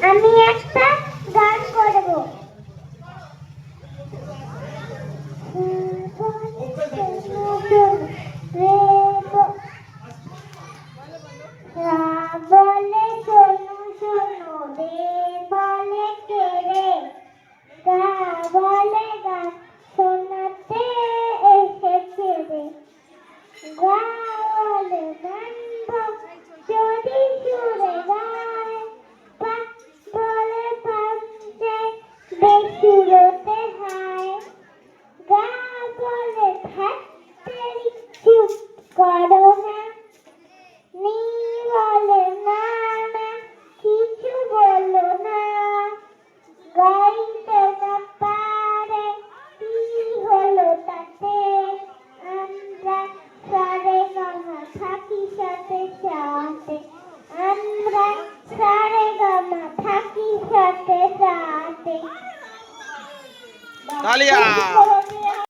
আমি একটা গান করব। বলে শোনো শোনো রে বলে কে রে, গা বলে গান শোনাতে এসেছে রে, গা বলে গান যদি সুরে গায়, পাক বলে পাঞ্চে বেসুরতে হায়, গা বলে থাকতেরি চুপ করো না, নি বলে না না কিছু বলো না, গাইতে না পারে কি হলো তাতে, আমরা সারে গামা থাকি সাথে সাথে, আমরা সারে গামা থাকি সাথে সাথে। তালিয়া।